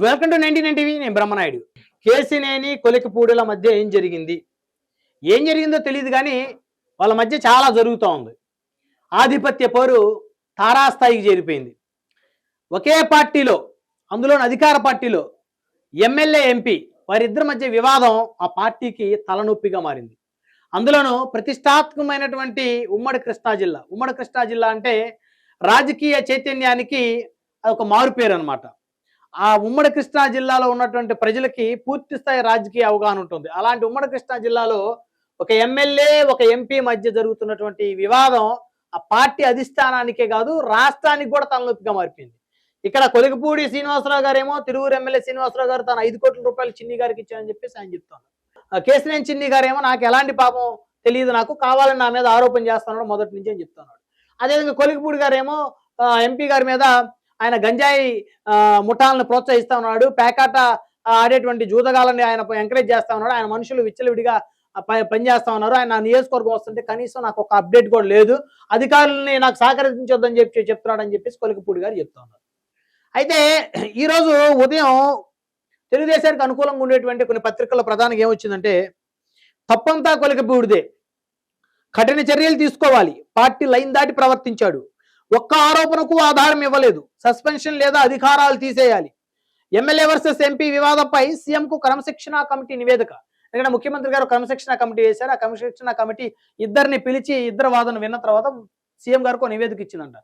Welcome to 99 TV. నేను బ్రహ్మనాయుడు. కేసినేని కొలికిపూడిల మధ్య ఏం జరిగింది? ఏం జరిగిందో తెలియదు కానీ వాళ్ళ మధ్య చాలా జరుగుతూ ఉంది. ఆధిపత్య పోరు తారాస్థాయికి చేరిపోయింది. ఒకే పార్టీలో, అందులోని అధికార పార్టీలో ఎమ్మెల్యే, ఎంపీ వారిద్దరి మధ్య వివాదం ఆ పార్టీకి తలనొప్పిగా మారింది. అందులోనూ ప్రతిష్టాత్మకమైనటువంటి ఉమ్మడి కృష్ణా జిల్లా అంటే రాజకీయ చైతన్యానికి ఒక మారుపేరు అనమాట. ఆ ఉమ్మడి కృష్ణా జిల్లాలో ఉన్నటువంటి ప్రజలకి పూర్తి స్థాయి రాజకీయ అవగాహన ఉంటుంది. అలాంటి ఉమ్మడి కృష్ణా జిల్లాలో ఒక ఎమ్మెల్యే, ఒక ఎంపీ మధ్య జరుగుతున్నటువంటి వివాదం ఆ పార్టీ అధిష్టానానికే కాదు, రాష్ట్రానికి కూడా తలనొప్పిగా మారిపోయింది. ఇక్కడ కొలికిపూడి శ్రీనివాసరావు గారేమో తిరువురు ఎమ్మెల్యే శ్రీనివాసరావు గారు తన 5 కోట్ల రూపాయలు చిన్ని గారికి ఇచ్చారని చెప్పేసి ఆయన చెప్తాను. కేసినేని చిన్ని గారేమో నాకు ఎలాంటి పాపం తెలియదు, నాకు కావాలని నా మీద ఆరోపణ చేస్తున్నాడు మొదటి నుంచి అని చెప్తున్నాడు. అదేవిధంగా కొలికిపూడి గారేమో ఎంపీ గారి మీద ఆయన గంజాయి ముఠాలను ప్రోత్సహిస్తా ఉన్నాడు, పేకాట ఆడేటువంటి జూదగాలని ఆయన ఎంకరేజ్ చేస్తా ఉన్నాడు, ఆయన మనుషులు విచ్చలవిడిగా పనిచేస్తా ఉన్నారు, ఆయన నియోజకవర్గం వస్తుంటే కనీసం నాకు ఒక అప్డేట్ కూడా లేదు, అధికారులని నాకు సహకరించొద్దని చెప్తున్నాడు అని చెప్పేసి కొలికిపూడి గారు చెప్తా ఉన్నారు. అయితే ఈరోజు ఉదయం తెలుగుదేశానికి అనుకూలంగా ఉండేటువంటి కొన్ని పత్రికల ప్రధానంగా ఏమొచ్చిందంటే, తప్పంతా కొలికిపూడిదే, కఠిన చర్యలు తీసుకోవాలి, పార్టీ లైన్ దాటి ప్రవర్తించాడు, ఒక్క ఆరోపణకు ఆధారం ఇవ్వలేదు, సస్పెన్షన్ లేదా అధికారాలు తీసేయాలి, ఎమ్మెల్యే వర్సెస్ ఎంపీ వివాదంపై సీఎంకు క్రమశిక్షణ కమిటీ నివేదిక. ఎందుకంటే ముఖ్యమంత్రి గారు క్రమశిక్షణ కమిటీ వేశారు. ఆ క్రమశిక్షణ కమిటీ ఇద్దరిని పిలిచి ఇద్దరు వాదన విన్న తర్వాత సీఎం గారికి నివేదిక ఇచ్చిందంట.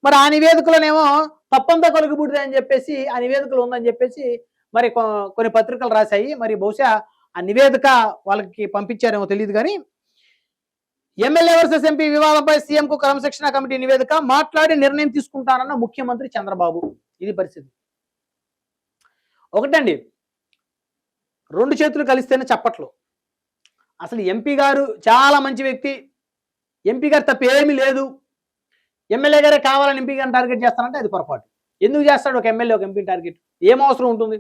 మరి ఆ నివేదికలోనేమో తప్పంతా కొలికిపూడిదే అని చెప్పేసి ఆ నివేదికలు ఉందని చెప్పేసి మరి కొన్ని పత్రికలు రాశాయి. మరి బహుశా ఆ నివేదిక వాళ్ళకి పంపించారేమో తెలియదు కానీ, ఎమ్మెల్యే వర్సెస్ ఎంపీ వివాదంపై సీఎంకు క్రమశిక్షణ కమిటీ నివేదిక, మాట్లాడి నిర్ణయం తీసుకుంటానన్న ముఖ్యమంత్రి చంద్రబాబు. ఇది పరిస్థితి. ఒకటండి, 2 చేతులు కలిస్తేనే చప్పట్లు. అసలు ఎంపీ గారు చాలా మంచి వ్యక్తి, ఎంపీ గారు తప్ప ఏమీ లేదు, ఎమ్మెల్యే గారే కావాలని ఎంపీ గారిని టార్గెట్ చేస్తానంటే అది పొరపాటు. ఎందుకు చేస్తాడు ఒక ఎమ్మెల్యే ఒక ఎంపీని టార్గెట్? ఏం అవసరం ఉంటుంది?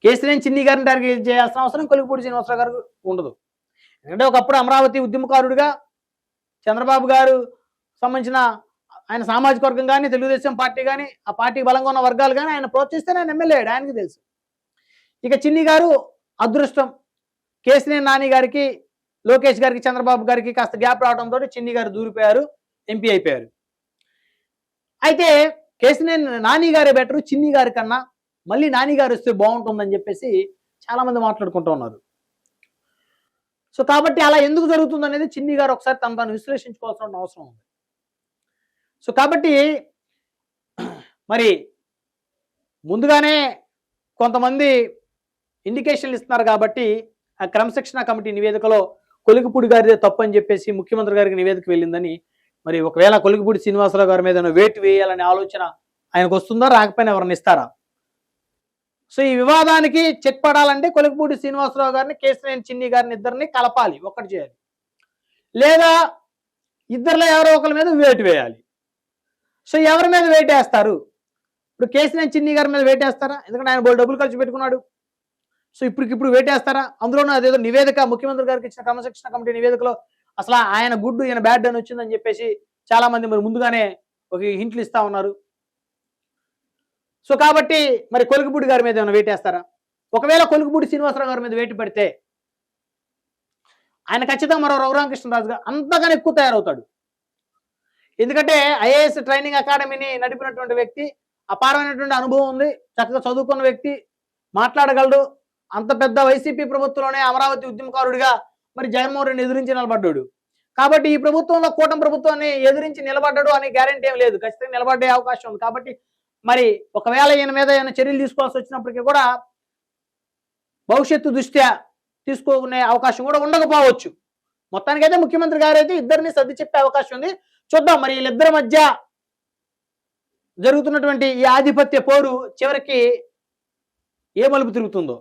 కేసినేని చిన్ని గారిని టార్గెట్ చేయాల్సిన అవసరం కొలికిపూడి శ్రీనివాసరావు గారు ఉండదు. ఎందుకంటే ఒకప్పుడు అమరావతి ఉద్యమకారుడిగా చంద్రబాబు గారు సంబంధించిన ఆయన సామాజిక వర్గం కానీ, తెలుగుదేశం పార్టీ కానీ, ఆ పార్టీ బలంగా ఉన్న వర్గాలు కానీ ఆయన ప్రోత్సహిస్తే ఆయన ఎమ్మెల్యే అయ్యాడు, ఆయనకి తెలుసు. ఇక చిన్ని గారు అదృష్టం, కేసినేని నాని గారికి, లోకేష్ గారికి, చంద్రబాబు గారికి కాస్త గ్యాప్ రావడంతో చిన్ని గారు దూరిపోయారు, ఎంపీ అయిపోయారు. అయితే కేసినేని నాని గారే బెటరు చిన్ని గారి కన్నా, మళ్ళీ నాని గారు వస్తే బాగుంటుందని చెప్పేసి చాలా మంది మాట్లాడుకుంటూ ఉన్నారు. సో కాబట్టి అలా ఎందుకు జరుగుతుంది అనేది చిన్ని గారు ఒకసారి తను విశ్లేషించుకోవాల్సిన అవసరం ఉంది. సో కాబట్టి మరి ముందుగానే కొంతమంది ఇండికేషన్లు ఇస్తున్నారు కాబట్టి ఆ క్రమశిక్షణ కమిటీ నివేదికలో కొలికిపూడి గారిదే తప్పు అని చెప్పేసి ముఖ్యమంత్రి గారికి నివేదిక వెళ్ళిందని, మరి ఒకవేళ కొలికిపూడి శ్రీనివాసరావు గారి మీద వేటు వేయాలనే ఆలోచన ఆయనకు వస్తుందా, రాకపోయినా ఎవరిని ఇస్తారా? సో ఈ వివాదానికి చెక్ పడాలంటే కొలికిపూడి శ్రీనివాసరావు గారిని, కేసినేని చిన్ని గారిని ఇద్దరిని కలపాలి, ఒక్కటి చేయాలి, లేదా ఇద్దరిలో ఎవరో ఒకరి మీద వేటు వేయాలి. సో ఎవరి మీద వేటు వేస్తారు? ఇప్పుడు కేసినేని చిన్ని గారి మీద వేటు వేస్తారా? ఎందుకంటే ఆయన బోల్ డబ్బులు ఖర్చు పెట్టుకున్నాడు. సో ఇప్పుడు వేటేస్తారా? అందులోనూ అదేదో నివేదిక ముఖ్యమంత్రి గారికి ఇచ్చిన క్రమశిక్షణ కమిటీ నివేదికలో అసలు ఆయన గుడ్ ఈయన బ్యాడ్ అని వచ్చిందని చెప్పేసి చాలా మంది మరి ముందుగానే ఒక హింట్లు ఇస్తా ఉన్నారు. సో కాబట్టి మరి కొలికిపూడి గారి మీద ఏమైనా వేటేస్తారా? ఒకవేళ కొలికిపూడి శ్రీనివాసరావు గారి మీద వేటు పడితే ఆయన ఖచ్చితంగా మరో రఘురామకృష్ణరాజు గారు అంతగానే ఎక్కువ తయారవుతాడు. ఎందుకంటే ఐఏఎస్ ట్రైనింగ్ అకాడమీని నడిపినటువంటి వ్యక్తి, అపారమైనటువంటి అనుభవం ఉంది, చక్కగా చదువుకున్న వ్యక్తి, మాట్లాడగలడు. అంత పెద్ద వైసీపీ ప్రభుత్వంలోనే అమరావతి ఉద్యమకారుడిగా మరి జగన్మోహన్ రెడ్డి ఎదిరించి నిలబడ్డాడు. కాబట్టి ఈ ప్రభుత్వంలో కూటమి ప్రభుత్వాన్ని ఎదిరించి నిలబడ్డాడు అనే గ్యారెంటీ ఏం లేదు, ఖచ్చితంగా నిలబడే అవకాశం ఉంది. కాబట్టి మరి ఒకవేళ ఈయన మీద ఏమైనా చర్యలు తీసుకోవాల్సి వచ్చినప్పటికీ కూడా భవిష్యత్తు దృష్ట్యా తీసుకునే అవకాశం కూడా ఉండకపోవచ్చు. మొత్తానికైతే ముఖ్యమంత్రి గారు అయితే ఇద్దరిని సర్ది చెప్పే అవకాశం ఉంది. చూద్దాం మరి వీళ్ళిద్దరి మధ్య జరుగుతున్నటువంటి ఈ ఆధిపత్య పోరు చివరికి ఏ మలుపు తిరుగుతుందో.